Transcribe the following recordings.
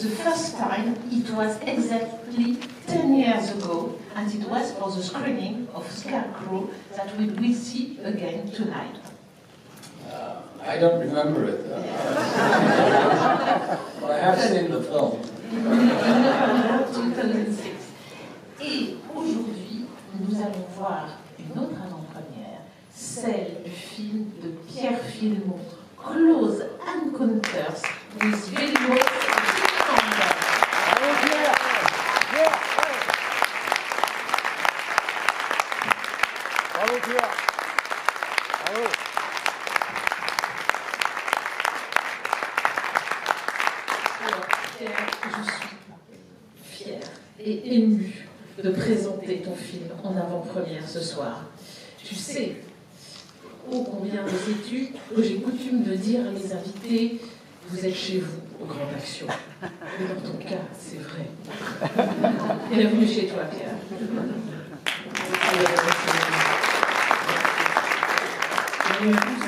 the first time it was exactly 10 years ago, and it was for the screening of Scarecrow that we will see again tonight. I don't remember it, but I have seen the film. 2006. Et aujourd'hui, nous allons voir une autre avant-première, celle du film de Pierre Filmon, Close Encounters with Vilmos Zsigmondy. Bravo Pierre! Pierre! Bravo Pierre! Bravo! Alors Pierre, je suis fière et émue de présenter ton film en avant-première ce soir. Tu sais, ô combien sais-tu que j'ai coutume de dire à mes invités, vous êtes chez vous au Grand Action. Mais dans ton cas, c'est vrai. Bienvenue chez toi, Pierre. Bienvenue à tous,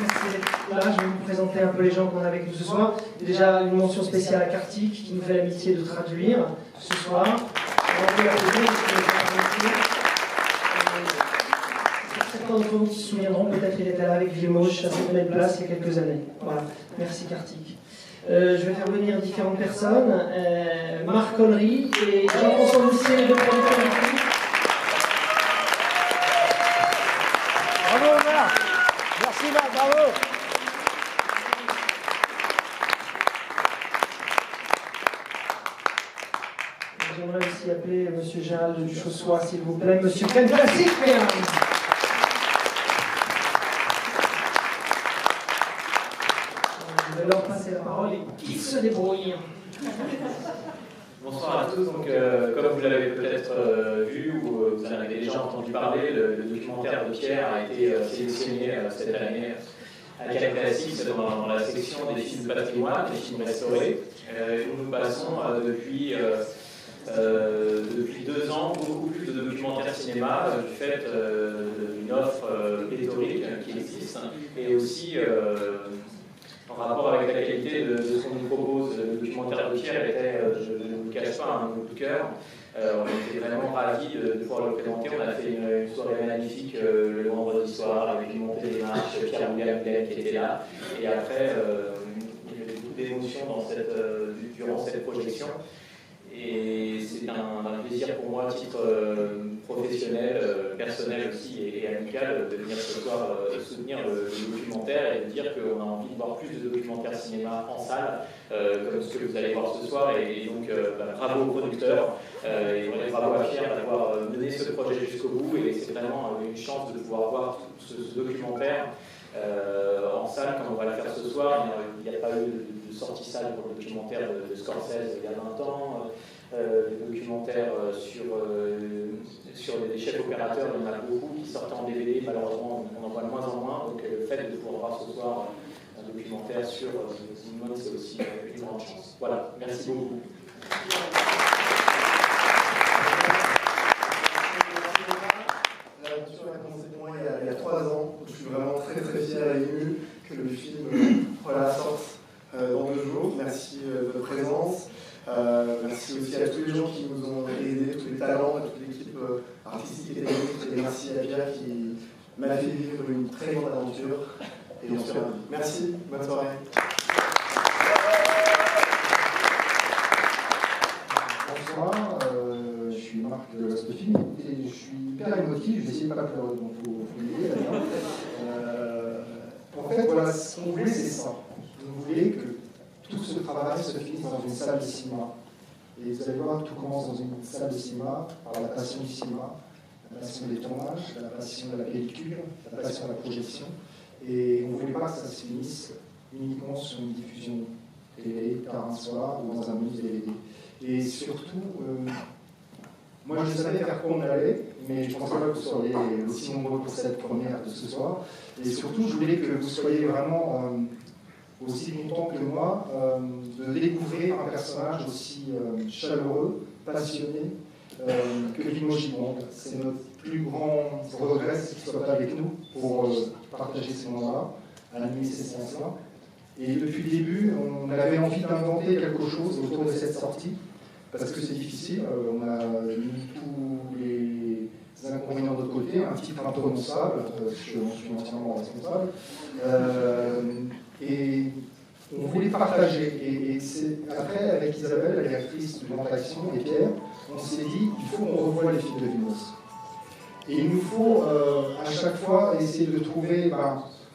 voilà, je vais vous présenter un peu les gens qu'on a avec nous ce soir. Déjà une mention spéciale à Kartik qui nous fait l'amitié de traduire ce soir. Certains d'entre vous qui se souviendront, peut-être il était là avec Vilmos à cette même place il y a quelques années. Voilà, merci Kartik. Je vais faire venir différentes personnes. Marc Connery et Jean-François Moussier, le producteur du film. Bravo Marc! Merci Marc, bravo! J'aimerais aussi appeler Monsieur Gérald Duchossois, s'il vous plaît. Monsieur Ken Classique, je vais leur passer la parole et qu'ils se débrouillent. Bonsoir à tous. Donc, comme vous l'avez peut-être vu ou vous en avez déjà entendu parler, le documentaire de Pierre a été sélectionné cette année à Cannes Classics dans la section des films de patrimoine, des films restaurés. Nous passons depuis 2 ans beaucoup plus de documentaires cinéma du fait d'une offre pléthorique qui existe et aussi en rapport avec la qualité de ce qu'on nous propose. Le documentaire de Pierre était, je ne vous le cache pas, un coup de cœur. On était vraiment ravis de pouvoir le présenter. On a fait une soirée magnifique le vendredi soir avec une montée des marches, Pierre Bougain qui était là. Et après, il y avait beaucoup d'émotions durant cette projection. Et c'est un plaisir pour moi, à titre professionnel, personnel aussi et amical, de venir ce soir soutenir le documentaire et de dire qu'on a envie de voir plus de documentaires cinéma en salle, comme ce que vous allez voir ce soir. Et donc, bravo aux producteurs et bravo à Pierre d'avoir mené ce projet jusqu'au bout. Et c'est vraiment une chance de pouvoir voir ce documentaire en salle comme on va le faire ce soir. Il n'y a pas eu de sortie salle pour le documentaire de Scorsese il y a 20 ans. Des documentaires sur les chefs opérateurs, il y en a beaucoup qui sortent en DVD, malheureusement on en voit de moins en moins, donc le fait de pouvoir voir ce soir un documentaire sur Zsigmondy, c'est aussi une grande chance. Voilà, merci beaucoup. L'aventure a commencé pour moi il y a 3 ans, donc je suis vraiment très très fier et ému que le film sorte dans 2 jours. Merci de votre présence. Merci aussi à tous les gens qui nous ont aidés, tous les talents, à toute l'équipe artistique et technique. Et merci à Pierre qui m'a fait vivre une très grande aventure. Et on se revoit. Merci, bonne soirée. Bonsoir, je suis Marc de l'Astofilm et je suis hyper émotif, je vais essayer de ne pas pleurer, donc il faut l'aider d'ailleurs. En fait, voilà, ce qu'on voulait, c'est ça. Vous voulez que tout ce travail se finisse dans une salle de cinéma. Et vous allez voir, tout commence dans une salle de cinéma, par la passion du cinéma, la passion des tournages, la passion de la pellicule, la passion de la projection. Et on ne voulait pas que ça se finisse uniquement sur une diffusion télé, tard un soir, ou dans un bonus DVD. Et surtout, moi je savais vers quoi on allait, mais je ne pensais pas que vous seriez aussi nombreux pour cette première de ce soir. Et surtout, je voulais que vous soyez vraiment aussi content que moi de découvrir un personnage aussi chaleureux, passionné que Vilmos Zsigmondy. C'est notre plus grand regret, c'est qu'il ne soit pas avec nous pour partager ces moments-là, animer ces séances-là. Et depuis le début, on avait envie d'inventer quelque chose autour de cette sortie, parce que c'est difficile. On a mis tous les inconvénients de l'autre côté, un titre imprononçable, je suis entièrement responsable. Et on voulait partager. Et après, avec Isabelle, la directrice de Grande Action, et Pierre, on s'est dit il faut qu'on revoie les films de Vimos. Et il nous faut à chaque fois essayer de trouver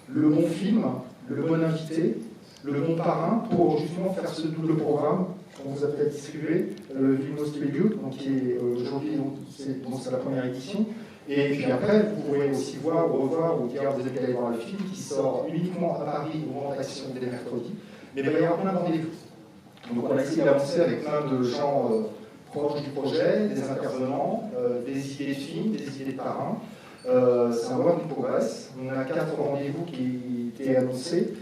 le bon film, le bon invité, le bon parrain pour justement faire ce double programme qu'on vous a peut-être distribué, le Vimos Tribute, donc qui est aujourd'hui, c'est la première édition. Et puis après, vous pourrez aussi voir ou revoir ou dire vous allez aller voir le film qui sort uniquement à Paris au Grande Action dès mercredi. Mais il va y avoir plein de rendez-vous. Donc on a essayé d'avancer avec plein de gens proches du projet, des intervenants, des idées de films, des idées de parrains. C'est un work in progress. On a 4 rendez-vous qui étaient annoncés.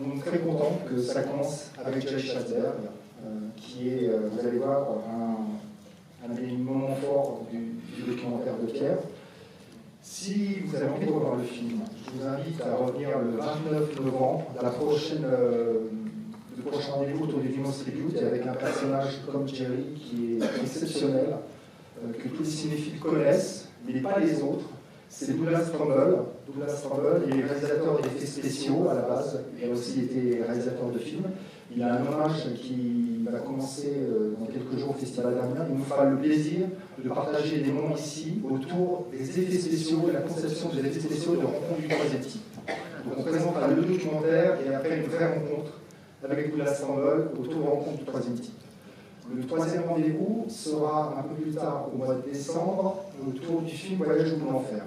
On est très content que ça commence avec Jay Schatzberg, qui est, vous allez voir, un des moments forts du documentaire de Pierre. Si vous avez envie de revoir le film, je vous invite à revenir le 29 novembre, le prochain rendez-vous autour du Vimos Tribute, et avec un personnage comme Jerry qui est exceptionnel, que tous les cinéphiles connaissent, mais pas les autres. C'est Douglas Trumbull. Douglas Trumbull est réalisateur d'effets spéciaux à la base. Il a aussi été réalisateur de films. Il a un hommage qui va commencer dans quelques jours au Festival d'Amiens. Il nous fera le plaisir de partager des moments ici autour des effets spéciaux et la conception des effets spéciaux de Rencontre du troisième type. Donc on présentera le documentaire et après une vraie rencontre avec Douglas Trumbull autour de Rencontre du troisième type. Le troisième rendez-vous sera un peu plus tard, au mois de décembre, autour du film Voyage au bout de l'enfer,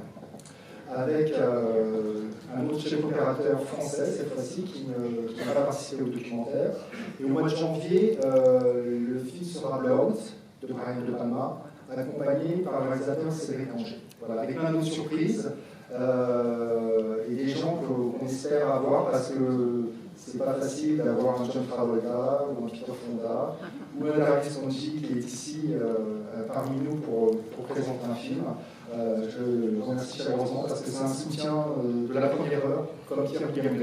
avec un autre chef opérateur français, cette fois-ci, qui n'a pas participé au documentaire. Et au mois de janvier, le film sera Blood, de Brian De Palma, accompagné par le réalisateur Cédric Anger. Voilà, avec plein d'autres surprises, et des gens qu'on espère avoir, parce que c'est pas facile d'avoir un John Travolta, ou un Peter Fonda, ou un Darius Khondji qui est ici parmi nous pour présenter un film. Je le remercie chaleureusement parce que c'est un soutien de la première heure, comme Pierre Guilhem.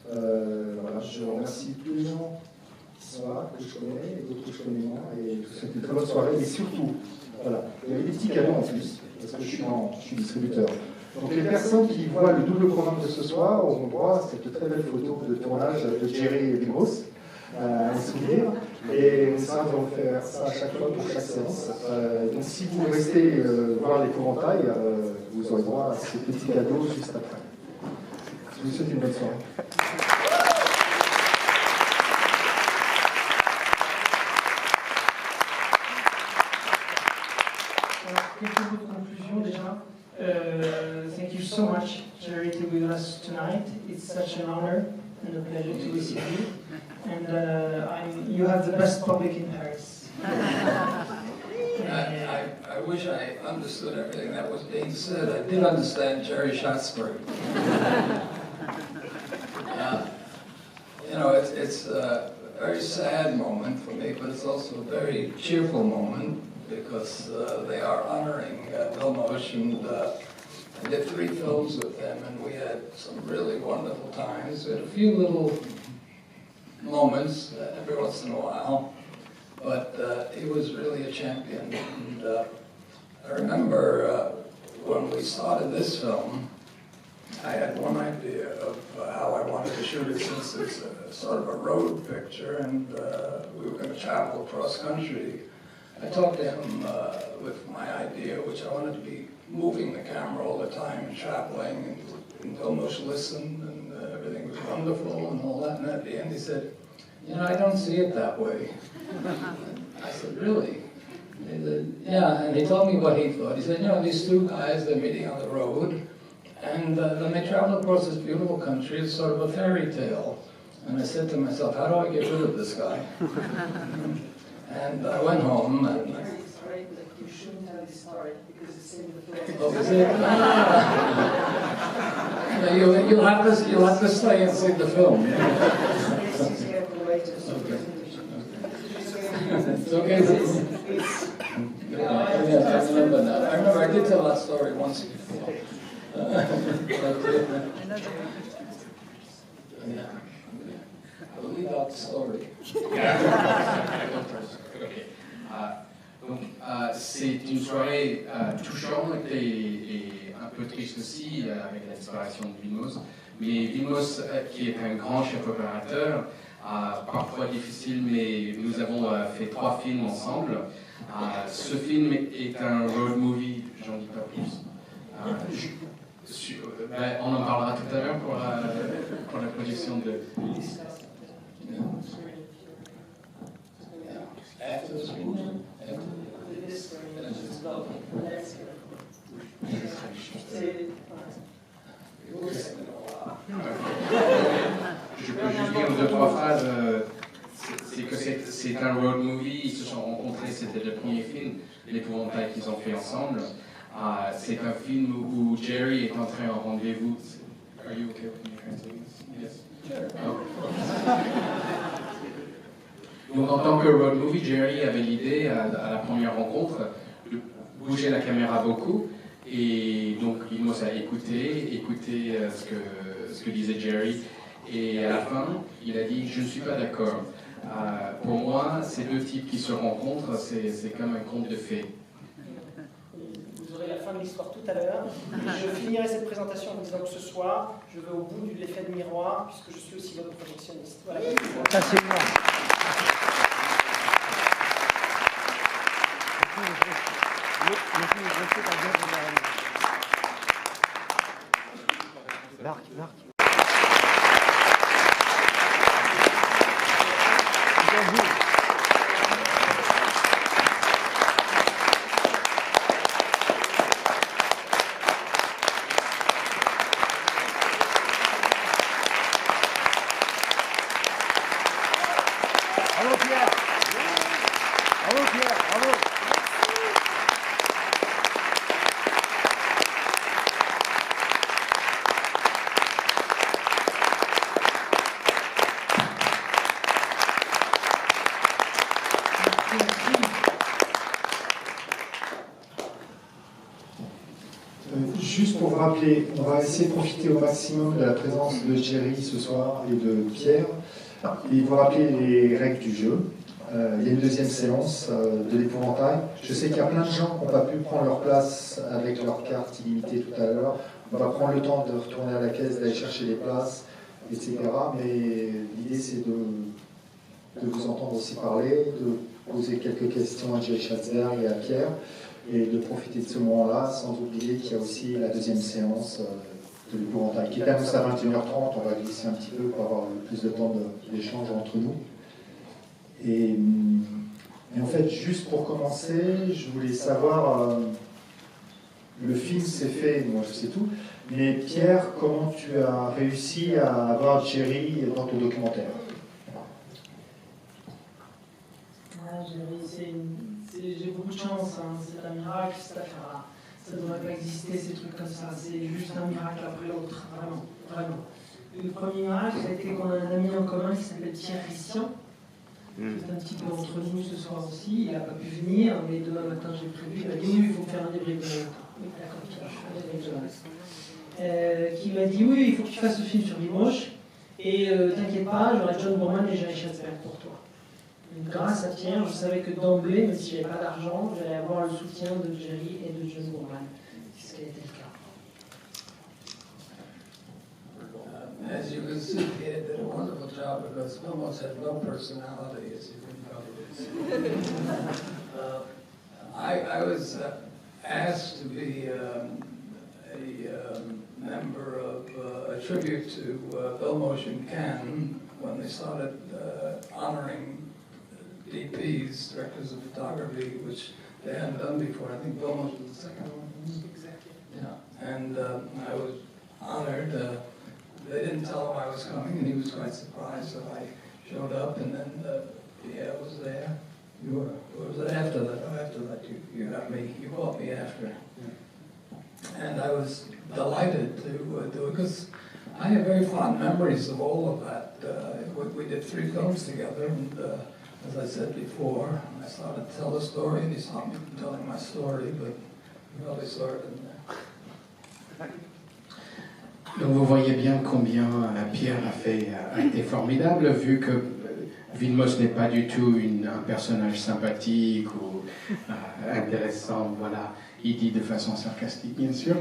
Voilà, je remercie tous les gens qui sont là, que je connais, et d'autres que je connais moins, et je vous souhaite une très bonne soirée. Et surtout, voilà, il y avait des petits cadeaux en plus, parce que je suis distributeur. Donc les personnes qui voient le double programme de ce soir auront droit à cette très belle photo de tournage de Jerry Vimos, un souvenir, et on essaiera de refaire ça à chaque fois pour chaque séance. Donc si vous restez voir l'épouvantail, vous aurez droit à ces petits cadeaux juste après. Je vous souhaite une bonne soirée. Quelques mots de conclusion déjà. Thank you so much, Jerry, to be with us tonight. It's such an honor and a pleasure to receive you. And you have the best public in Paris. I wish I understood everything that was being said. I did understand Jerry Schatzberg. You know, it's a very sad moment for me, but it's also a very cheerful moment because they are honoring Vilmos, and I did 3 films with them, and we had some really wonderful times. We had a few little moments every once in a while, but he was really a champion. And I remember when we started this film, I had one idea of how I wanted to shoot it, since it's sort of a road picture, and we were going to travel across country. I talked to him with my idea, which I wanted to be moving the camera all the time and traveling, and Vilmos listened, and everything was wonderful and all that, and at the end he said, you know, I don't see it that way. I said, really? He said, yeah, and he told me what he thought. He said, you know, these 2 guys, they're meeting on the road, and then they travel across this beautiful country. It's sort of a fairy tale. And I said to myself, how do I get rid of this guy? And I went home, and It's great that you shouldn't tell this story because it's in the film. oh, is it? You'll have to stay and see the film. Yes, he's here for later. It's okay. Yeah, I remember now. I remember I did tell that story once before. Yeah. une soirée touchante et un peu triste aussi avec la disparition de Vilmos. Mais Vilmos, qui est un grand chef opérateur, parfois difficile, mais nous avons fait 3 films ensemble. Ce film est un road movie, j'en dis pas plus. On en parlera tout à l'heure pour la projection de... Je peux juste dire 2-3 phrases. C'est que c'est un road movie. Ils se sont rencontrés, c'était le premier film, l'épouvantail qu'ils ont fait ensemble. C'est un film où Jerry est entré en rendez-vous. Are you okay with me translating this? Yes. Sure. Donc en tant que road movie, Jerry avait l'idée à la première rencontre de bouger la caméra beaucoup. Et donc il nous a écouté ce que disait Jerry. Et à la fin, il a dit « Je ne suis pas d'accord. Pour moi, ces 2 types qui se rencontrent, c'est comme un conte de fées. » Vous aurez la fin de l'histoire tout à l'heure. Je finirai cette présentation en disant que ce soir, je vais au bout de l'effet de miroir, puisque je suis aussi votre projectionniste. Voilà. Facilement. Marc. Bravo Pierre. Bravo Pierre, bravo. Juste pour vous rappeler, on va essayer de profiter au maximum de la présence de Jerry ce soir et de Pierre. Et vous rappeler les règles du jeu. Il y a une deuxième séance de l'épouvantail. Je sais qu'il y a plein de gens qui n'ont pas pu prendre leur place avec leur carte illimitée tout à l'heure. On va prendre le temps de retourner à la caisse, d'aller chercher les places, etc. Mais l'idée, c'est de vous entendre aussi parler, de poser quelques questions à Jerry Schatzberg et à Pierre, et de profiter de ce moment-là, sans oublier qu'il y a aussi la deuxième séance de l'épouvantail, qui est annoncée à 21h30. On va glisser un petit peu pour avoir plus de temps d'échange entre nous. Et en fait, juste pour commencer, je voulais savoir, le film s'est fait, moi je sais tout, mais Pierre, comment tu as réussi à avoir Jerry dans ton documentaire? Jerry, j'ai beaucoup de chance, hein. C'est un miracle cette affaire-là. Ça ne devrait pas exister, ces trucs comme ça. C'est juste un miracle après l'autre, vraiment, vraiment. Le premier miracle, ça a été qu'on a un ami en commun qui s'appelle Pierre Christian. C'est un petit peu entre nous ce soir aussi. Il n'a pas pu venir, mais demain matin j'ai prévu. Il m'a dit oui, il faut faire un débrief demain matin. Oui, d'accord, Pierre, un débrief demain. Qui m'a dit oui, il faut que tu fasses ce film sur Limoges. Et t'inquiète pas, j'aurai John Boorman et Jerry Schatzberg pour toi. Donc, grâce à Pierre, je savais que d'emblée, même si je n'avais pas d'argent, j'allais avoir le soutien de Jerry et de John Boorman. C'est ce qui a été le cas. As you can see, he did a wonderful job because Vilmos had no personality, as you can probably see. I was asked to be a member of a tribute to Vilmos in Cannes when they started honoring DPs, directors of photography, which they hadn't done before. I think Vilmos was the second one. Exactly. Yeah, and I was honored. They didn't tell him I was coming, and he was quite surprised. So I showed up, and then Pierre was there. You were. Or was it after that? Oh, after that, you got me. You caught me after. Yeah. And I was delighted to do it because I have very fond memories of all of that. We did 3 films together, and as I said before, I started to tell the story, and he stopped me from telling my story, but you probably saw it in there. Donc vous voyez bien combien Pierre a été formidable, vu que Vilmos n'est pas du tout un personnage sympathique ou intéressant, voilà. Il dit de façon sarcastique, bien sûr.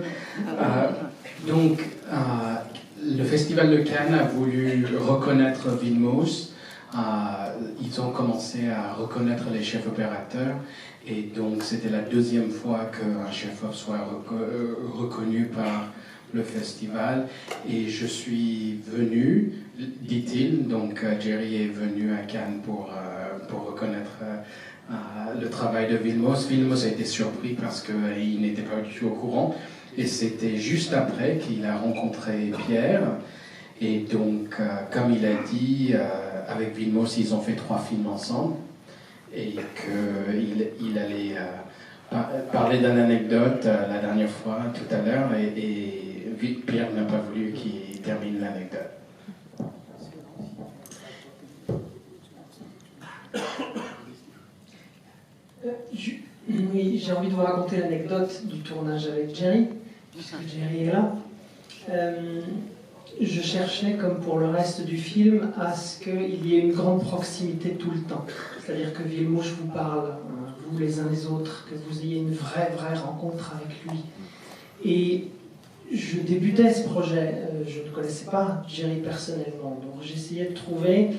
Le Festival de Cannes a voulu reconnaître Vilmos. Ils ont commencé à reconnaître les chefs opérateurs. Et donc, c'était la deuxième fois qu'un chef-op soit reconnu par le festival. Et je suis venu, dit-il, donc Jerry est venu à Cannes pour reconnaître le travail de Vilmos. Vilmos a été surpris parce qu'il n'était pas du tout au courant. Et c'était juste après qu'il a rencontré Pierre. Et donc, comme il a dit, avec Vilmos, ils ont fait 3 films ensemble. Et qu'il allait parler d'une anecdote la dernière fois, tout à l'heure, et Pierre n'a pas voulu qu'il termine l'anecdote. Oui, j'ai envie de vous raconter l'anecdote du tournage avec Jerry, puisque Jerry est là. Je cherchais, comme pour le reste du film, à ce qu'il y ait une grande proximité tout le temps. C'est-à-dire que Vilmos vous parle, vous les uns les autres, que vous ayez une vraie rencontre avec lui. Et je débutais ce projet, je ne connaissais pas Jerry personnellement, donc j'essayais de trouver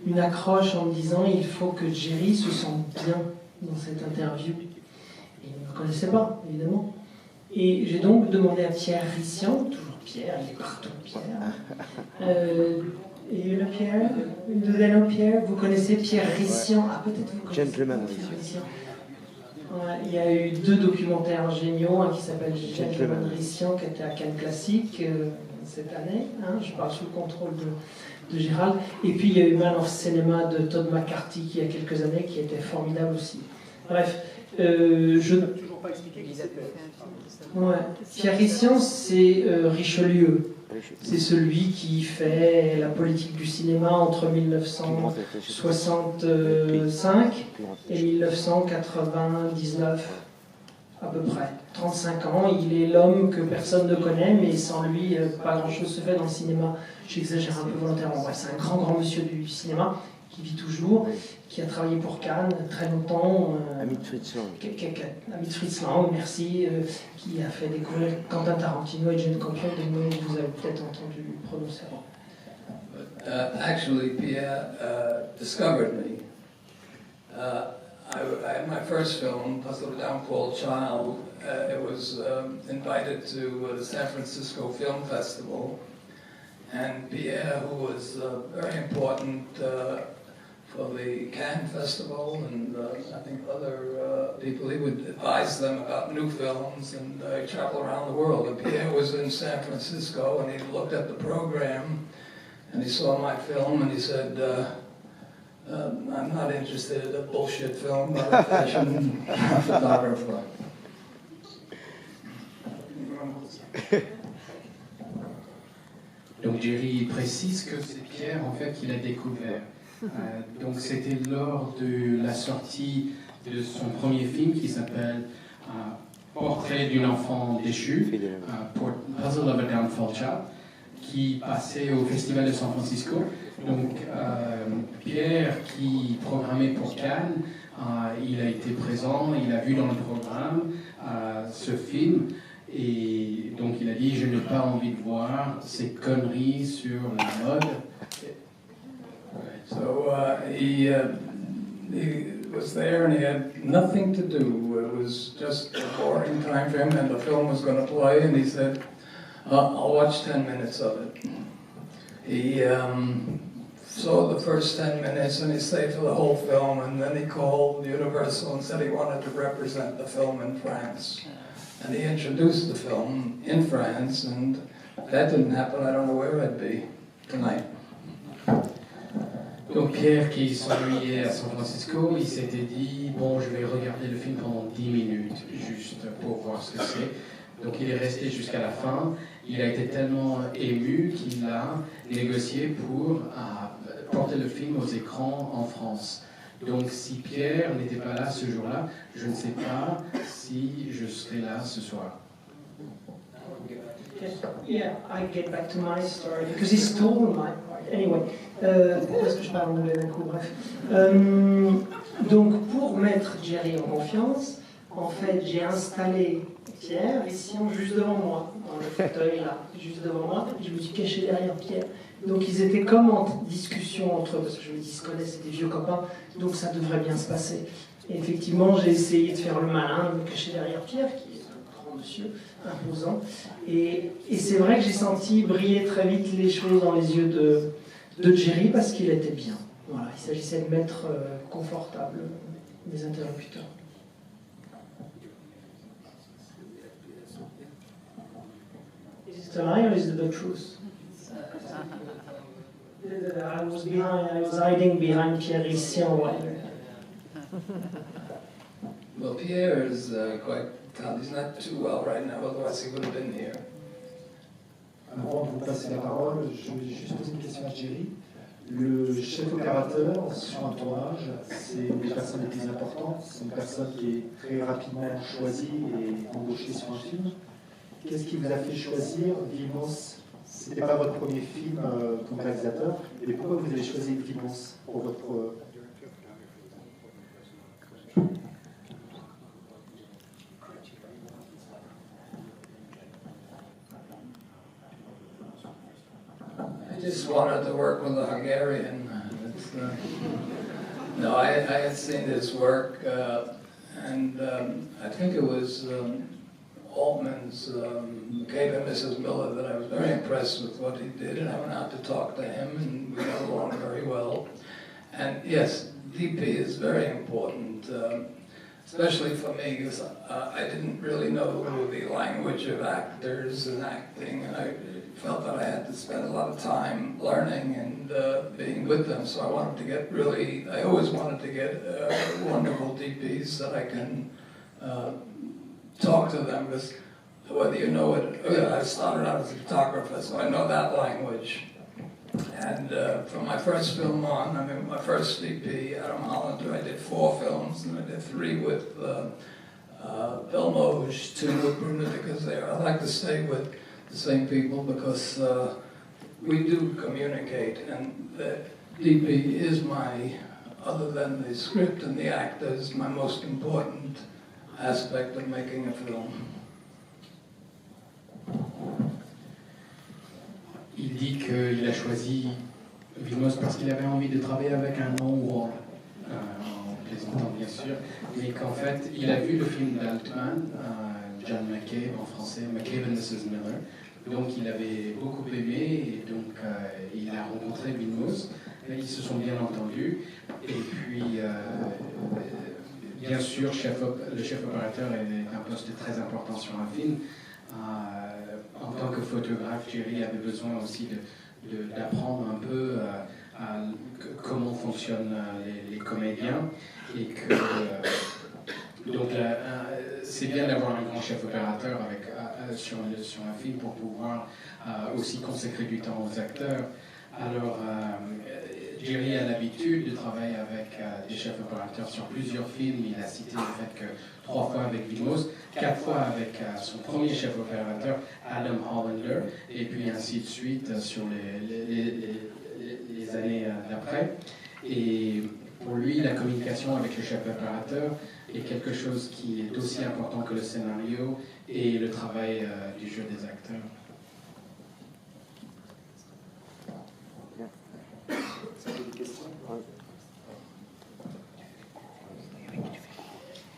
une accroche en me disant il faut que Jerry se sente bien dans cette interview. Et il ne me connaissait pas, évidemment. Et j'ai donc demandé à Pierre Rissian, toujours Pierre, il est partout, Pierre. Et le Pierre, Pierre, vous connaissez Pierre Rissian? Ah, peut-être vous connaissez Gentleman Pierre Rissian. Ouais, il y a eu 2 documentaires géniaux, un qui s'appelle Gentleman Rissian, qui était à Cannes Classique cette année. Je parle sous le contrôle de Gérald. Et puis il y a eu Man of Cinema de Todd McCarthy, qui il y a quelques années, qui était formidable aussi. Bref, je ne toujours pas expliqué qui c'était. Ouais. Pierre Rissian, c'est Richelieu. C'est celui qui fait la politique du cinéma entre 1965 et 1999, à peu près. 35 ans, il est l'homme que personne ne connaît, mais sans lui, pas grand-chose se fait dans le cinéma. J'exagère un peu volontairement. Ouais, c'est un grand monsieur du cinéma qui vit toujours, qui a travaillé pour Cannes très longtemps. Amit Fritzlang. Amit Fritzlang, merci, qui a fait découvrir Quentin Tarantino et Jane Campion, des noms que vous avez peut-être entendu prononcer avant. Actually, Pierre discovered me. My first film, Puzzle of a Downfall Child, it was invited to the San Francisco Film Festival. And Pierre, who was very important for the Cannes Festival and I think other people, he would advise them about new films and travel around the world. And Pierre was in San Francisco and he looked at the program and he saw my film and he said, I'm not interested in a bullshit film about a fashion photographer. Donc Jerry précise que c'est Pierre en fait qui l'a découvert. Donc c'était lors de la sortie de son premier film qui s'appelle Portrait d'une enfant déchue, Puzzle of a Downfall Child, qui passait au Festival de San Francisco. Donc Pierre, qui programmait pour Cannes, il a été présent, il a vu dans le programme ce film. Et donc il a dit, je n'ai pas envie de voir ces conneries sur la mode. So he was there and he had nothing to do. It was just a boring time for him and the film was going to play and he said, I'll watch 10 minutes of it. He saw the first 10 minutes and he stayed for the whole film and then he called Universal and said he wanted to represent the film in France. And he introduced the film in France, and if that didn't happen, I don't know where I'd be tonight. Donc Pierre, qui s'ennuyait à San Francisco, il s'était dit, bon, je vais regarder le film pendant 10 minutes, juste pour voir ce que c'est. Donc il est resté jusqu'à la fin. Il a été tellement ému qu'il a négocié pour porter le film aux écrans en France. Donc si Pierre n'était pas là ce jour-là, je ne sais pas si je serais là ce soir. Yeah, I get back to my story because he stole my part. Anyway, parce que je parle anglais d'un coup, bref. Donc, pour mettre Jerry en confiance, en fait, j'ai installé Pierre ici, juste devant moi, dans le fauteuil là, juste devant moi, et je me suis caché derrière Pierre. Donc, ils étaient comme en discussion entre eux, parce que je me dis, ils se connaissent, c'est des vieux copains, donc ça devrait bien se passer. Et effectivement, j'ai essayé de faire le malin, de me cacher derrière Pierre, qui est un grand monsieur, imposant. Et c'est vrai que j'ai senti briller très vite les choses dans les yeux de Jerry, parce qu'il était bien. Voilà, il s'agissait de mettre confortable mes interlocuteurs. Is it a lie or is it the truth? I was hiding behind Pierre ici en while. Well, Pierre is quite talented. He's not too well right now, otherwise he would have been here. Avant de vous passer la parole, je vais juste poser une question à Jerry. Le chef opérateur sur un tournage, c'est une des personnes les plus importantes. C'est une personne qui est très rapidement choisie et embauchée sur un film. Qu'est-ce qui vous a fait choisir Vilmos? Ce n'était pas votre premier film comme réalisateur, mais pourquoi vous avez choisi Vilmos pour votre... I just wanted to work with a Hungarian. No, I had seen his work, and I think it was Altman's McCabe and Mrs. Miller that I was very impressed with what he did, and I went out to talk to him, and we got along very well. And yes, DP is very important, especially for me, because I didn't really know the language of actors and acting, and I felt that I had to spend a lot of time learning and being with them. So I wanted to get I always wanted to get wonderful DPs that I can talk to them, because whether you know it, I started out as a photographer, so I know that language. And from my first film on, my first DP, Adam Hollander, I did 4 films, and I did 3 with Bill Moge, 2 with Bruno because I like to stay with the same people because we do communicate, and the DP is other than the script and the actors, my most important aspect of making a film. Il dit qu'il a choisi Vilmos parce qu'il avait envie de travailler avec un non-Hongrois, en plaisantant bien sûr, mais qu'en fait il a vu le film d'Altman, John McCabe en français, McCabe and Mrs. Miller, donc il avait beaucoup aimé et donc il a rencontré Vilmos, ils se sont bien entendus et puis bien sûr le chef opérateur est un poste très important sur un film. En tant que photographe, Jerry avait besoin aussi d'apprendre un peu comment fonctionnent les comédiens et que donc c'est bien d'avoir un grand chef opérateur sur un film pour pouvoir aussi consacrer du temps aux acteurs. Alors Jerry a l'habitude de travailler avec des chefs opérateurs sur plusieurs films. Il a cité le fait que 3 fois avec Vilmos, 4 fois avec son premier chef opérateur, Adam Hollander, et puis ainsi de suite sur les années d'après. Et pour lui, la communication avec le chef opérateur est quelque chose qui est aussi important que le scénario et le travail du jeu des acteurs.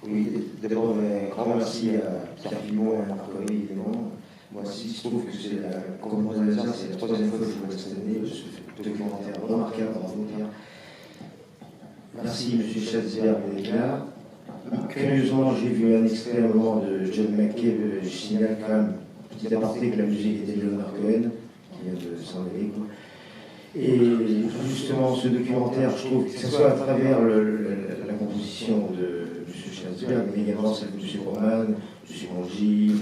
Oui, d'abord, un grand merci à Pierre Villemot et à Marc Henry, évidemment. Moi aussi, je trouve que comme réalisateur, c'est la 3e fois que je vois cette année ce documentaire remarquable, bravo Pierre. Merci M. Chatzberg d'être là. Curieusement, j'ai vu un extrait à un moment de John McCabe. Je signale quand même, petit aparté, que la musique était de Leonard Cohen, qui vient de s'en aller. Et justement, ce documentaire, je trouve que ce soit à travers la composition de M. Chatzberg, mais également celle de M. Roman, M. Mongi, M.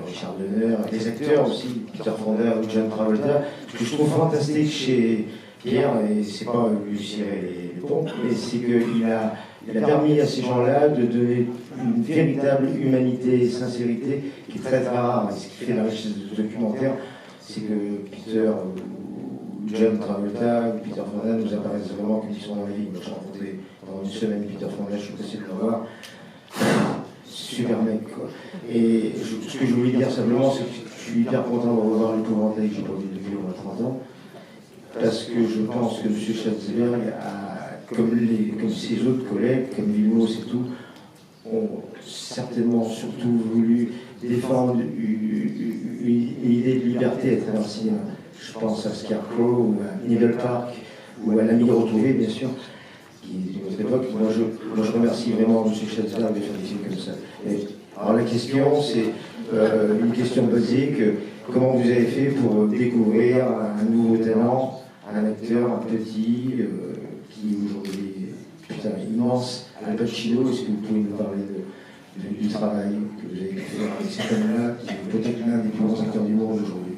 Richard Donner, des acteurs aussi, Peter Fonda ou John Travolta. Ce que je trouve fantastique chez Pierre, et c'est pas lui cirer les pompes, mais c'est qu'il a permis à ces gens-là de donner une véritable humanité et sincérité qui est très très rare. Et ce qui fait la richesse de ce documentaire, c'est que Peter ou John Travolta ou Peter Fonda nous apparaissent vraiment quand ils sont dans la vie. Moi, j'ai rencontré pendant une semaine Peter Fonda, je suis pressé de le voir. Super mec, quoi. Et ce que je voulais dire simplement, c'est que je suis hyper content de revoir l'épouvantail que j'ai pas vu depuis au moins 30 ans. Parce que je pense que M. Schwarzenberg, comme ses autres collègues, comme Vilmos et tout, ont certainement surtout voulu défendre une idée de liberté à travers le cinéma. Je pense à Scarecrow, ou à Needle Park, ou à L'Ami retrouvé, bien sûr, qui est d'une autre époque. Moi, je remercie vraiment M. Schwarzenberg de faire des films comme ça. Alors la question, c'est une question basique. Comment vous avez fait pour découvrir un nouveau talent, un acteur, un petit, qui aujourd'hui est immense, Al Pacino? Est-ce que vous pouvez nous parler du travail que vous avez pu faire avec cet homme-là, qui est peut-être l'un des plus grands acteurs du monde aujourd'hui?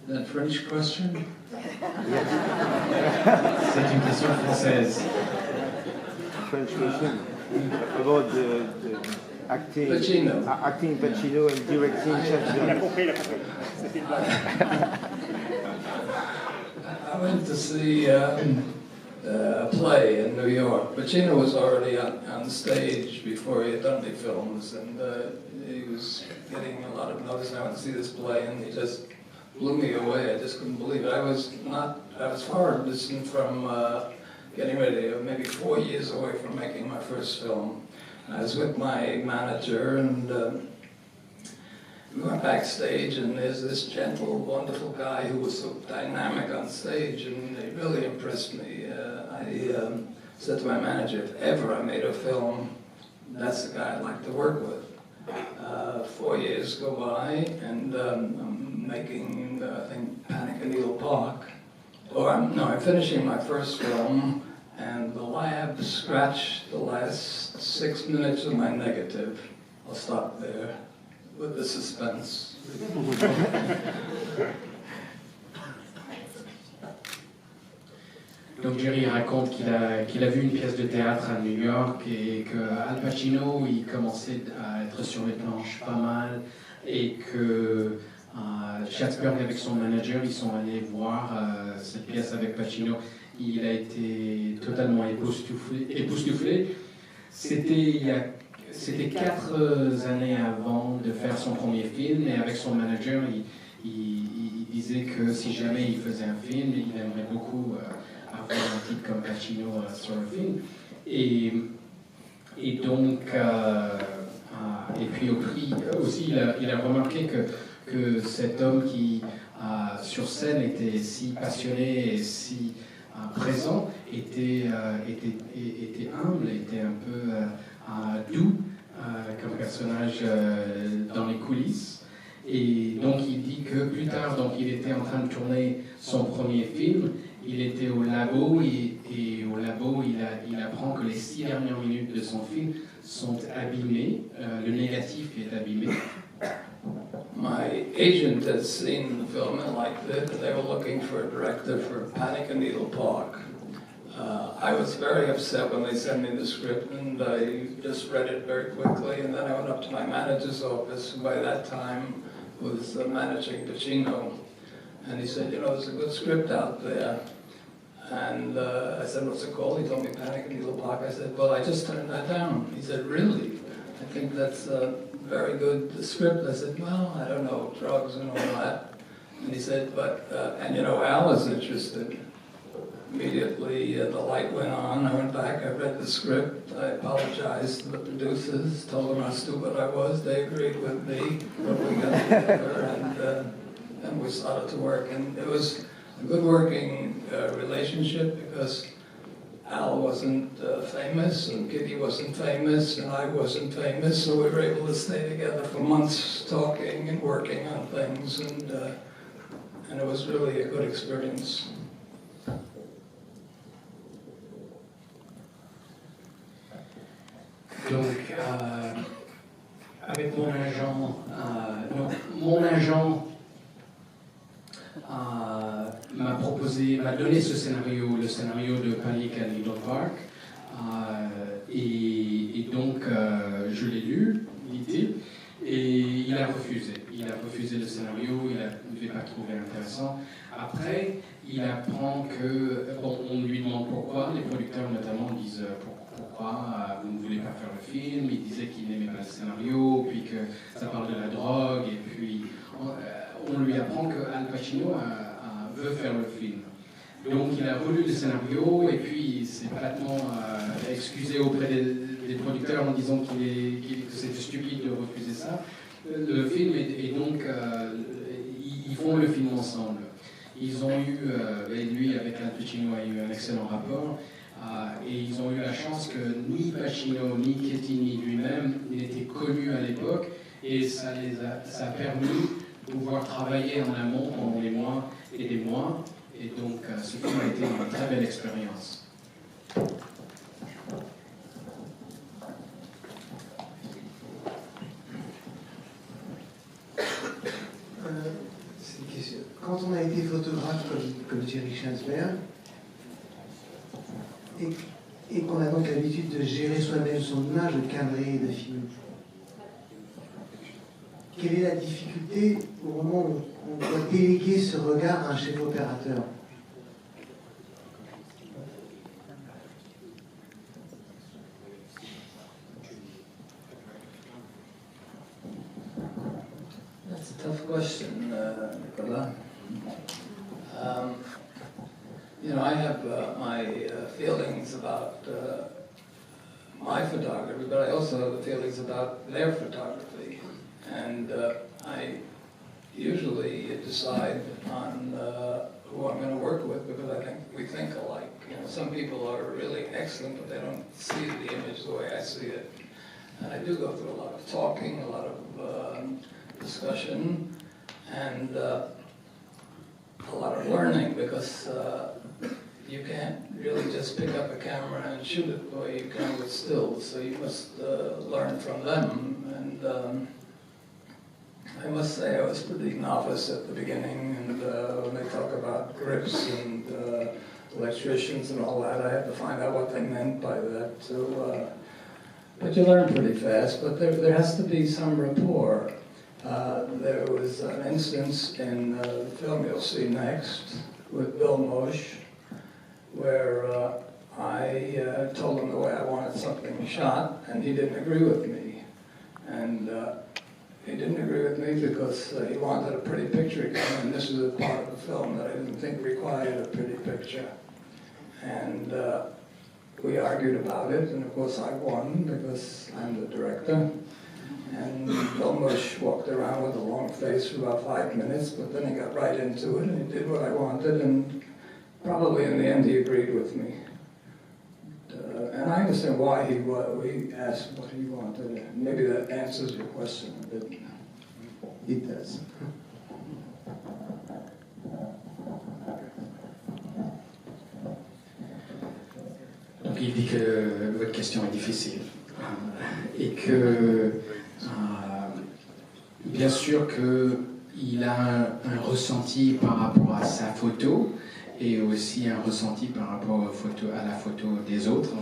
That French question? C'est une question française. French question about the acting, Pacino. Acting Pacino and directing Schwarzenegger. C'était une blague. I went to see a play in New York. Pacino was already on stage before he had done any films, and he was getting a lot of notice. I went to see this play, and he just blew me away. I just couldn't believe it. I was far distant from getting ready, maybe 4 years away from making my first film. I was with my manager, and we went backstage, and there's this gentle, wonderful guy who was so dynamic on stage, and he really impressed me. I said to my manager, if ever I made a film, that's the guy I'd like to work with. 4 years go by, and I'm making, I think, Panic in Needle Park. I'm finishing my first film, and the lab scratched the last 6 minutes of my negative. I'll stop there with the suspense. Donc Jerry raconte qu'il a vu une pièce de théâtre à New York et que Al Pacino il commençait à être sur les planches pas mal et que Schwarzenegger avec son manager ils sont allés voir cette pièce avec Pacino. Il a été totalement époustouflé. C'était 4 années avant de faire son premier film et avec son manager il disait que si jamais il faisait un film il aimerait beaucoup avoir un type comme Pacino sur le film. Et donc, et puis aussi, il a remarqué que cet homme qui, sur scène, était si passionné et si présent, était humble, était un peu doux comme personnage dans les coulisses. Et donc, il dit que plus tard, donc, il était en train de tourner son premier film. Il était au labo et au labo, il apprend que les 6 dernières minutes de son film sont abîmées. Le négatif est abîmé. My agent had seen the film and liked it, and they were looking for a director for Panic in Needle Park. I was very upset when they sent me the script, and I just read it very quickly, and then I went up to my manager's office, who by that time was managing Pacino, and he said, you know, there's a good script out there. And I said, what's it called? He told me Panic in Needle Park. I said, well, I just turned that down. He said, really? I think that's a very good script. I said, well, I don't know, drugs and all that. And he said, but, and you know, Al is interested. Immediately, the light went on. I went back, I read the script. I apologized to the producers, told them how stupid I was. They agreed with me, but we got together, and we started to work. And it was a good working relationship because Al wasn't famous and Kitty wasn't famous and I wasn't famous, so we were able to stay together for months talking and working on things, and it was really a good experience. Donc, avec mon agent donné ce scénario, le scénario de Panic at Little Park. Et donc, je l'ai lu, l'idée, et il a refusé. Il a refusé le scénario, il n'avait pas trouvé intéressant. Après, il apprend que, bon, on lui demande pourquoi, les producteurs notamment disent pourquoi vous ne voulez pas faire le film. Il disait qu'il n'aimait pas le scénario, puis que ça parle de la drogue, et puis on lui apprend que Al Pacino veut faire le film. Donc il a relu le scénario, et puis il s'est platement excusé auprès des producteurs en disant que c'était stupide de refuser ça. Le film est donc, ils font le film ensemble. Ils ont eu, et lui avec Al Pacino a eu un excellent rapport, et ils ont eu la chance que ni Pacino ni Chettini lui-même n'étaient connus à l'époque, et ça a permis de pouvoir travailler en amont pendant des mois et des mois, et donc ce film a été une très belle expérience. C'est une question. Quand on a été photographe comme Thierry Schansberg, et qu'on a donc l'habitude de gérer soi-même son image, de cadrer, de filmer, quelle est la difficulté au moment où on doit déléguer ce regard à un chef opérateur? That's a tough question, Nicola. You know, I have my feelings about my photography, but I also have the feelings about their photography. And I usually decide on who I'm going to work with because I think we think alike. You know, some people are really excellent, but they don't see the image the way I see it. And I do go through a lot of talking, a lot of discussion, and a lot of learning because you can't really just pick up a camera and shoot it the way you can with stills. So you must learn from them. And I must say I was pretty novice at the beginning, and when they talk about grips and electricians and all that, I had to find out what they meant by that. So, but you learn pretty fast, but there has to be some rapport. There was an instance in the film you'll see next with Bill Mosch, where I told him the way I wanted something shot, and he didn't agree with me. And he didn't agree with me because he wanted a pretty picture again, and this was a part of the film that I didn't think required a pretty picture. And we argued about it, and of course I won because I'm the director. And Bill Mosch walked around with a long face for about 5 minutes, but then he got right into it, and he did what I wanted, and probably in the end he agreed with me. And I understand why we asked what he wanted. Maybe that answers your question a bit. It does. Donc il dit que votre question est difficile et que bien sûr qu'il a un ressenti par rapport à sa photo et aussi un ressenti par rapport à la photo des autres.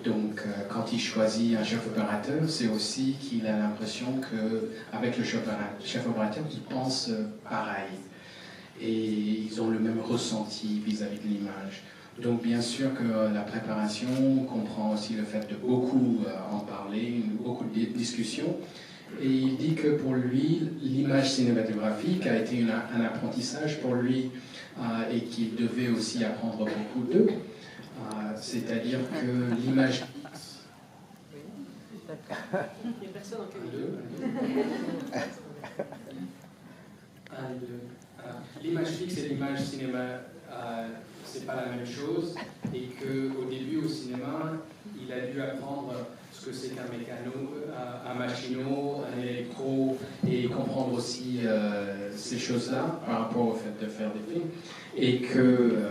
Donc quand il choisit un chef opérateur, c'est aussi qu'il a l'impression qu'avec le chef opérateur, ils pensent pareil et ils ont le même ressenti vis-à-vis de l'image. Donc bien sûr que la préparation comprend aussi le fait de beaucoup en parler, beaucoup de discussions. Et il dit que pour lui, l'image cinématographique a été un apprentissage pour lui et qu'il devait aussi apprendre beaucoup d'eux. C'est-à-dire que l'image... L'image fixe et l'image cinéma, c'est pas la même chose, et qu'au début au cinéma, il a dû apprendre ce que c'est qu'un mécano, un machino, un électro, et comprendre aussi ces choses-là par rapport au fait de faire des films, et que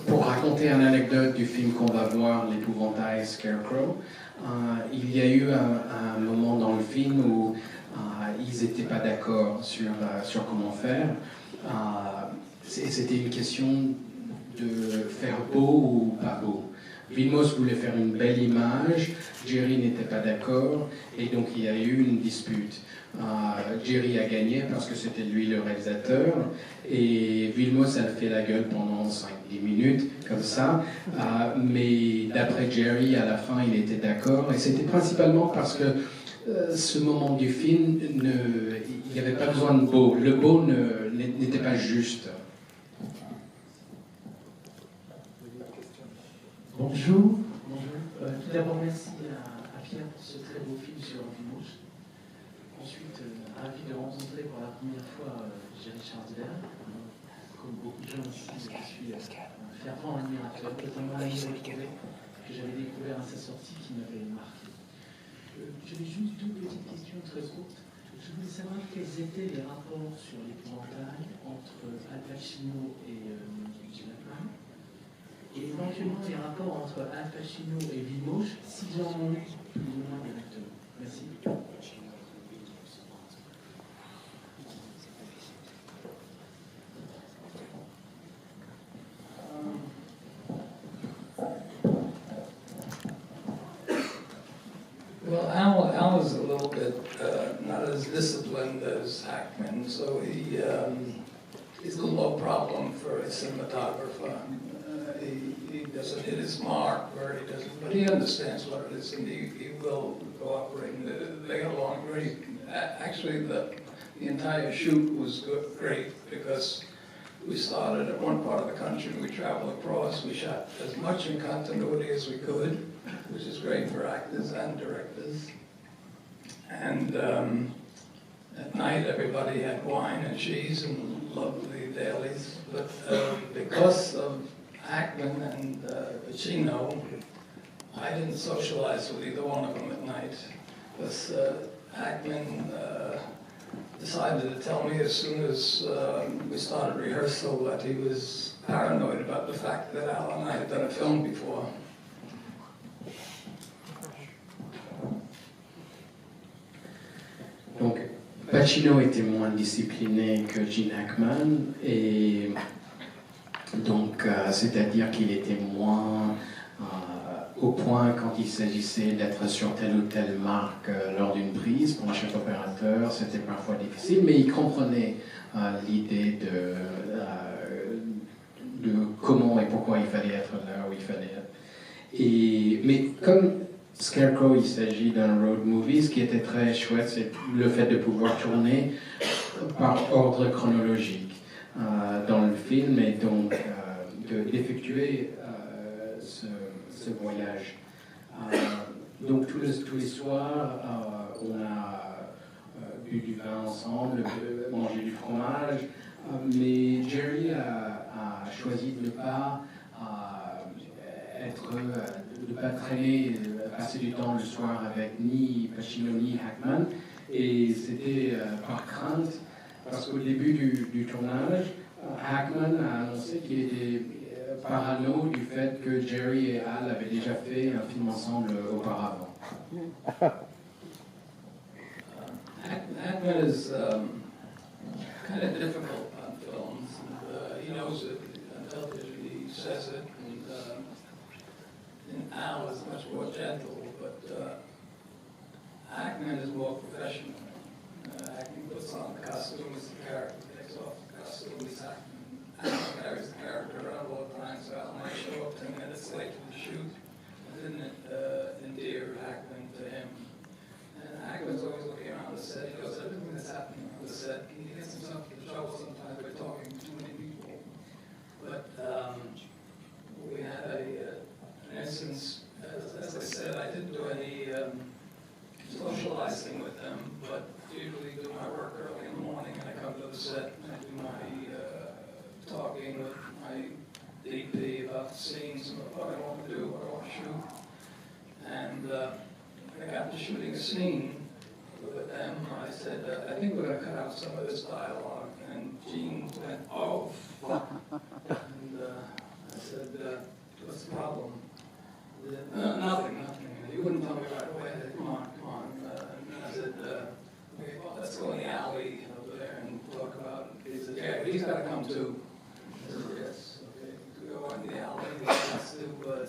pour raconter une anecdote du film qu'on va voir, l'épouvantail Scarecrow, il y a eu un moment dans le film où ils n'étaient pas d'accord sur comment faire. c'était une question de faire beau ou pas beau. Vilmos voulait faire une belle image, Jerry n'était pas d'accord, et donc il y a eu une dispute. Jerry a gagné parce que c'était lui le réalisateur, et Vilmos a fait la gueule pendant 5-10 minutes, comme ça, mais d'après Jerry, à la fin, il était d'accord, et c'était principalement parce que ce moment du film, il n'y avait pas besoin de beau. Le beau n'était pas juste. Bonjour. Tout d'abord, merci à Pierre pour ce très beau film sur Vilmos. Ensuite, ravi de rencontrer pour la première fois Jerry Schwartzberg. Comme beaucoup de gens ici, je suis un fervent admirateur, notamment un livre que j'avais découvert à sa sortie qui m'avait marqué. J'avais juste deux petites questions très courtes. Je voulais savoir quels étaient les rapports sur l'épouvantail entre Al Pacino et Gene Hackman, et éventuellement les rapports entre Al Pacino et Vilmos, s'ils en ont eu plus ou moins directement. Merci. Well, Al is a little bit not as disciplined as Hackman, so he's a low problem for a cinematographer. He doesn't hit his mark, or he doesn't, but he understands what it is, and he will cooperate. They got along great. Actually, the entire shoot was great because we started at one part of the country, we traveled across, we shot as much in continuity as we could, which is great for actors and directors. And at night, everybody had wine and cheese and lovely dailies. But because of Hackman and Pacino, I didn't socialize with either one of them at night. Because Hackman decided to tell me as soon as we started rehearsal that he was paranoid about the fact that Al and I had done a film before. Donc, Pacino était moins discipliné que Gene Hackman, et donc, c'est-à-dire qu'il était moins au point quand il s'agissait d'être sur telle ou telle marque lors d'une prise. Pour un chef opérateur, c'était parfois difficile, mais il comprenait l'idée de comment et pourquoi il fallait être là où il fallait être. Mais comme Scarecrow, il s'agit d'un road movie, ce qui était très chouette, c'est le fait de pouvoir tourner par ordre chronologique dans le film, et donc d'effectuer ce voyage. Donc tous les soirs, on a bu du vin ensemble, mangé du fromage, mais Jerry a choisi de ne pas traîner, passer du temps le soir avec ni Pacino ni Hackman, et c'était par crainte, parce qu'au début du tournage, Hackman a annoncé qu'il était parano du fait que Jerry et Al avaient déjà fait un film ensemble auparavant. Hackman is kind of difficult on films. He knows it on television, he says it, and Al is much more gentle, but Hackman is more professional. Hackman puts on the costume, he's the character, takes off the costume, he's Hackman. Al carries the character around all the time, so Al might show up 10 minutes late to the shoot. It didn't endear Hackman to him. And Hackman's always looking around the set. He goes, everything that's happening on the set, he gets himself in trouble sometimes by talking to too many people. But we had an instance, as I said, I didn't do any socializing with them, but usually do my work early in the morning, and I come to the set and I do my talking with my DP about the scenes and what I want to do, what I want to shoot. And I got to shooting a scene with them. I said, I think we're going to cut out some of this dialogue. And Gene went, oh, fuck. And I said, what's the problem? Nothing. He wouldn't tell me right away. I said, come on. And I said, okay, well, let's go in the alley over there and talk about it. He said, yeah, he's got to come too.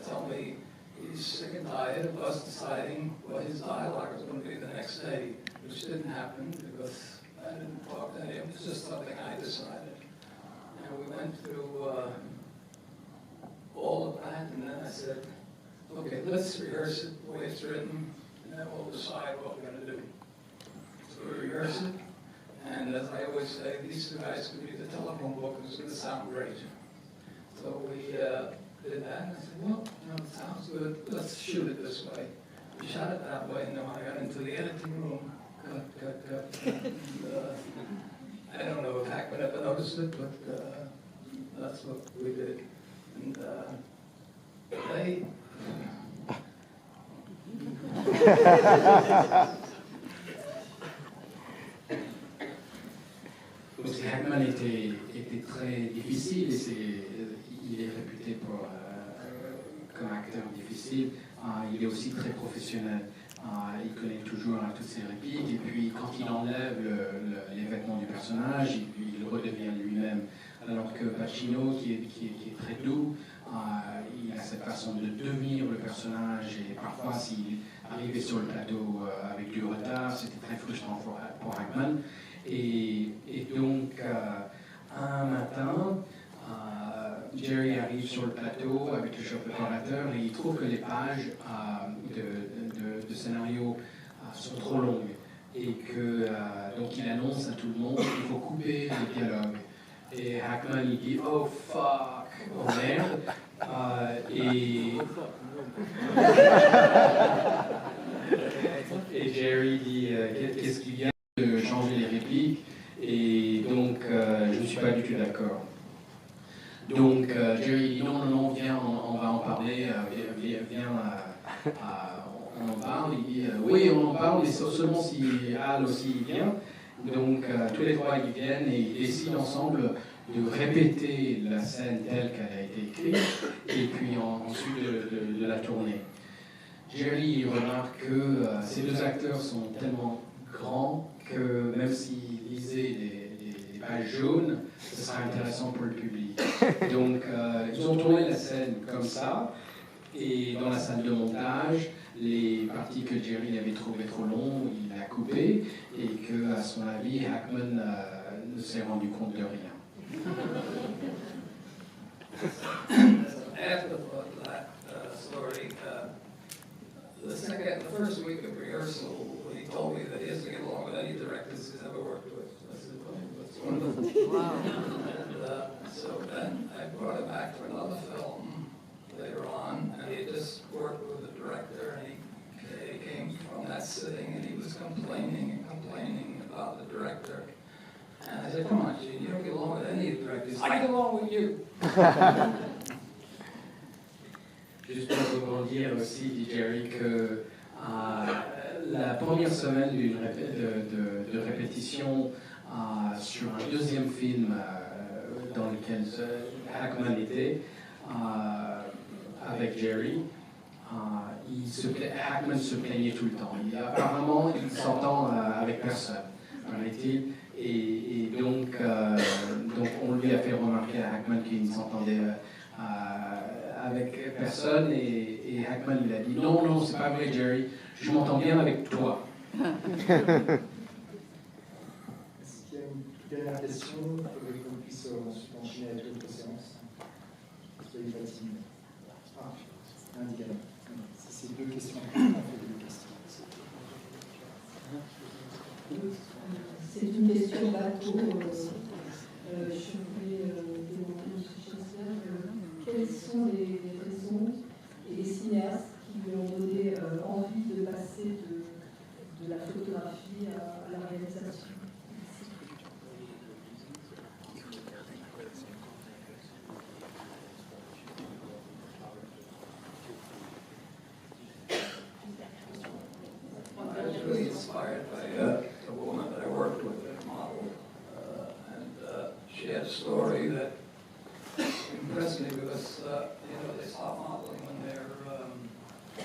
tell me he's sick and tired of us deciding what his dialogue was going to be the next day, which didn't happen because I didn't talk to him. It was just something I decided. And we went through all of that, and then I said, okay, let's rehearse it the way it's written, and then we'll decide what we're going to do. So we rehearsed it, and as I always say, these two guys could be the telephone book, it's going to sound great. So we did that, and I said, well, you know, it sounds good, let's shoot it this way. We shot it that way, and then when I got into the editing room, cut. And, I don't know if Hackman ever noticed it, but that's what we did. And they... Hackman était très difficile et il est réputé pour, comme acteur difficile. Il est aussi très professionnel. Il connaît toujours toutes ses répliques et puis quand il enlève les vêtements du personnage, il redevient lui-même. Alors que Pacino, qui est très doux, il a cette façon de devenir le personnage et parfois s'il arrivait sur le plateau avec du retard, c'était très frustrant pour Hackman. Et donc, un matin, Jerry arrive sur le plateau avec le chef opérateur et il trouve que les pages de scénario sont trop longues et que donc il annonce à tout le monde qu'il faut couper les dialogues. Et Hackman il dit oh fuck, oh merde, et Jerry dit qu'est-ce qu'il vient de changer les répliques et donc je ne suis pas du tout d'accord. Donc Jerry dit non, viens, on va en parler, viens, on en parle. Il dit oui, on en parle, mais seulement si Al aussi vient. Donc tous les trois ils viennent et ils décident ensemble de répéter la scène telle qu'elle a été écrite et puis ensuite de la tourner. Jerry remarque que ces deux acteurs sont tellement grands que même s'ils lisaient des pages jaunes, ce sera intéressant pour le public. Donc ils ont tourné la scène comme ça, et dans la salle de montage, les parties que Jerry avait trouvées trop longues, il a coupé, et qu'à son avis, Hackman ne s'est rendu compte de rien. After that story, the first week of rehearsal, he told me that he doesn't get along with any directors he's ever worked with. I said, well, that's wonderful. Wow. And so then I brought him back for another film later on, and he just worked with the director, and he came from that sitting, and he was complaining about the director. And I said, come on, Gene, you don't get along with any of the directors. I get along with you. Juste pour rebondir aussi, dit Jerry, que la première semaine de répétition sur un deuxième film dans lequel Hackman était, avec Jerry, Hackman se plaignait tout le temps. Apparemment, il s'entend avec personne, paraît-il. Et donc, on lui a fait remarquer à Hackman qu'il ne s'entendait avec personne, et Hackman il a dit non, c'est pas vrai Jerry, je m'entends bien avec toi. Est-ce qu'il y a une dernière question pour qu'on puisse ensuite enchaîner avec d'autres séances? Soyez pas timide. Indiquez. Si c'est deux questions, on fait deux questions. C'est une question bateau. Je voulais demander à M. Chesler quelles sont les raisons et les cinéastes qui lui ont donné envie de passer de la photographie à la réalisation. I was really inspired by a woman that I worked with, a model, and she had a story that impressed me because, they stop modeling when they're,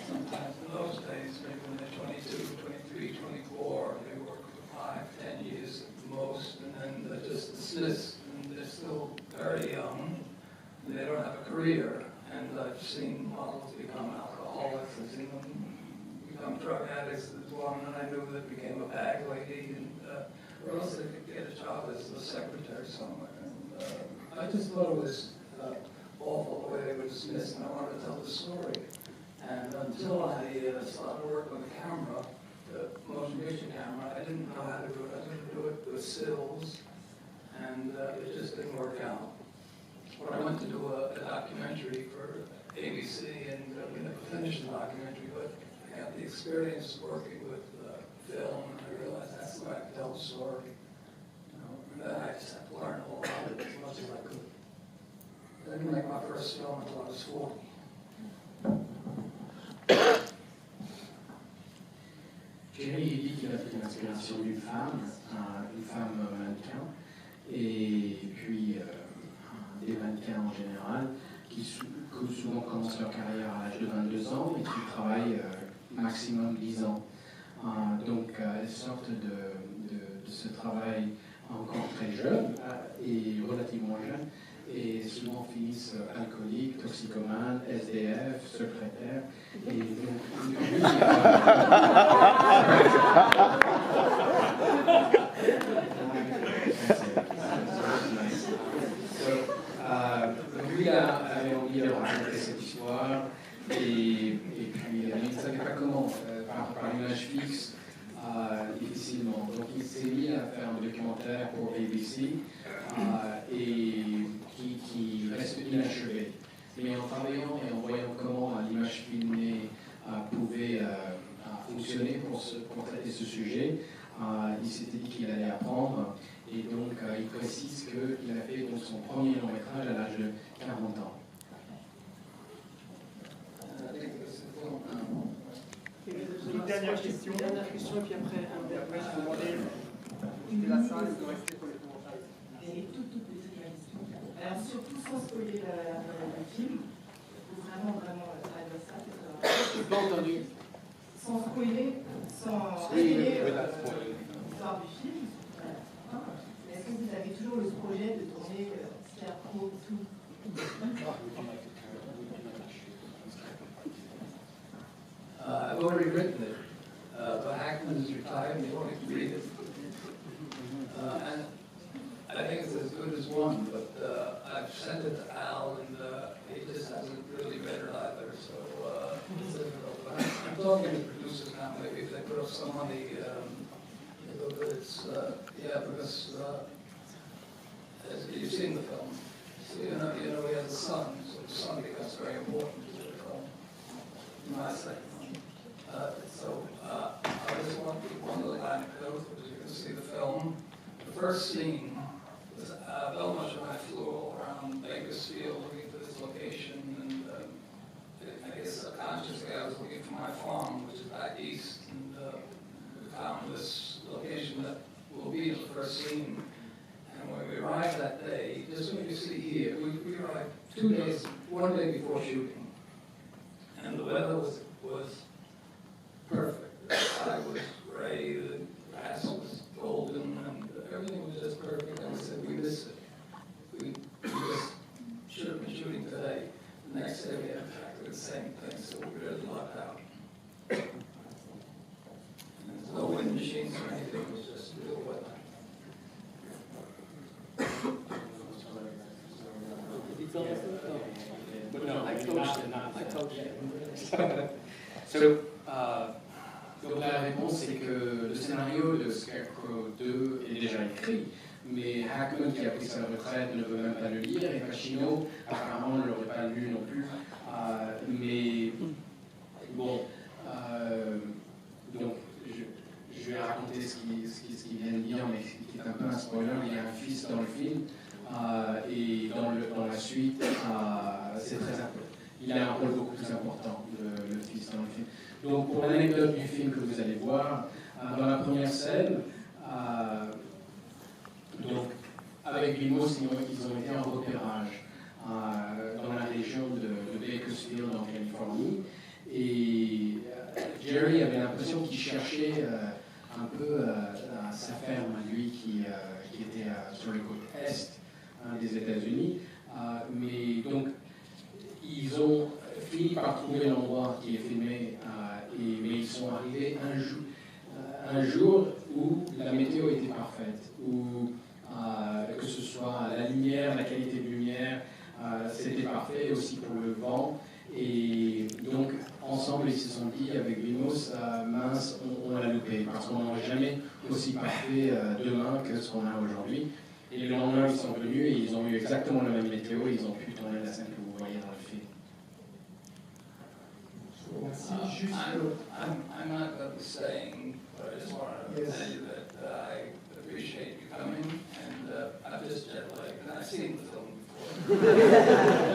sometimes in those days, maybe when they're 22, 23, 24, they work for 5, 10 years at the most, and then they're just dismissed, and they're still very young, and they don't have a career. and I've seen models become alcoholics, I've seen them become drug addicts. There's one that I knew that became a bag lady, and or else they could get a job as a secretary somewhere. And I just thought it was awful the way they were dismissed, and I wanted to tell the story. And until I started working with the camera, the motion picture camera, I didn't know how to do it. I was going to do it with stills, and it just didn't work out. But I went to do a documentary for ABC, and we never finished the documentary, but I got the experience working with film, and I realized that's the way I could tell the story. You know, and then I just had to learn all about it as much as I could. I didn't make my first film until I was 40. Jerry dit qu'il a pris l'inspiration d'une femme mannequin, et puis des mannequins en général, qui souvent commencent leur carrière à l'âge de 22 ans et qui travaillent maximum 10 ans. Donc elles sortent de ce travail encore très jeune et relativement jeune, et souvent finissent alcooliques, toxicomanes, SDF, secrétaires, et donc lui avait envie de raconter cette histoire, et puis il ne savait pas comment, par image fixe, difficilement. Donc il s'est mis à faire un documentaire pour ABC et qui reste inachevé. Mais en travaillant et en voyant comment l'image filmée pouvait fonctionner pour traiter ce sujet, il s'était dit qu'il allait apprendre, et donc il précise qu'il a fait donc, son premier long métrage à l'âge de 40 ans. Une dernière question. Et puis après, je vais demander de la salle de rester pour les commentaires. Et toute petite question. Alors surtout sans spoiler le film, il faut vraiment traduire ça. Je n'ai pas entendu. Sans spoiler, sans révéler l'histoire du film. Est-ce que vous avez toujours le projet de tourner Scarecrow tout? I've already written it, but Hackman is retired and he won't read it. And I think it's as good as one, but I've sent it to Al, and he just hasn't really read it either, so it's difficult. But I'm talking to producers now, maybe if they put up some money, it's, yeah, because as you've seen the film, so you know he has a son, so the son becomes very important to the film. My second. So I just want to give one little anecdote, as you can see the film. The first scene was Belmosh and I flew all around Bakersfield looking for this location, and I guess subconsciously I was looking for my farm, which is back east, and we found this location that will be in the first scene. And when we arrived that day, just what you see here, we arrived 2 days, 1 day before shooting, and the weather was perfect. The sky was gray, the grass was golden, and everything was just perfect. And we said, we missed it. We just should have been shooting today. The next day we had exactly the same thing, so we really lucked out. And there's no wind machines or anything, it was just real weather. No, I coached him. Donc la réponse c'est que le scénario de Scarecrow 2 est déjà écrit, mais Hackman qui a pris sa retraite ne veut même pas le lire, et Pacino apparemment ne l'aurait pas lu non plus. Mais bon, donc je vais raconter ce qu'il vient de dire, mais qui est un peu un spoiler. Il y a un fils dans le film, et dans la suite, c'est très important. Il a un rôle beaucoup plus important, le fils dans le film. Donc pour l'anecdote du film que vous allez voir, dans la première scène, donc avec Limos, ils ont été en repérage dans la région de Bakersfield en Californie, et Jerry avait l'impression qu'il cherchait un peu sa ferme, lui qui était sur les côtes est des États-Unis, mais donc ils ont pas retrouvé l'endroit qui est filmé, mais ils sont arrivés un jour où la météo était parfaite, où que ce soit la lumière, la qualité de lumière, c'était parfait, aussi pour le vent. Et donc, ensemble, ils se sont dit avec Vimos, mince, on l'a loupé, parce qu'on n'aurait jamais aussi parfait demain que ce qu'on a aujourd'hui. Et le lendemain, ils sont venus et ils ont eu exactement la même météo et ils ont pu tourner la scène que vous voyez dans le film. I'm not going to be staying, but I just wanted to tell you that I appreciate you coming, and I'm just jet lagged, and I've seen the film before.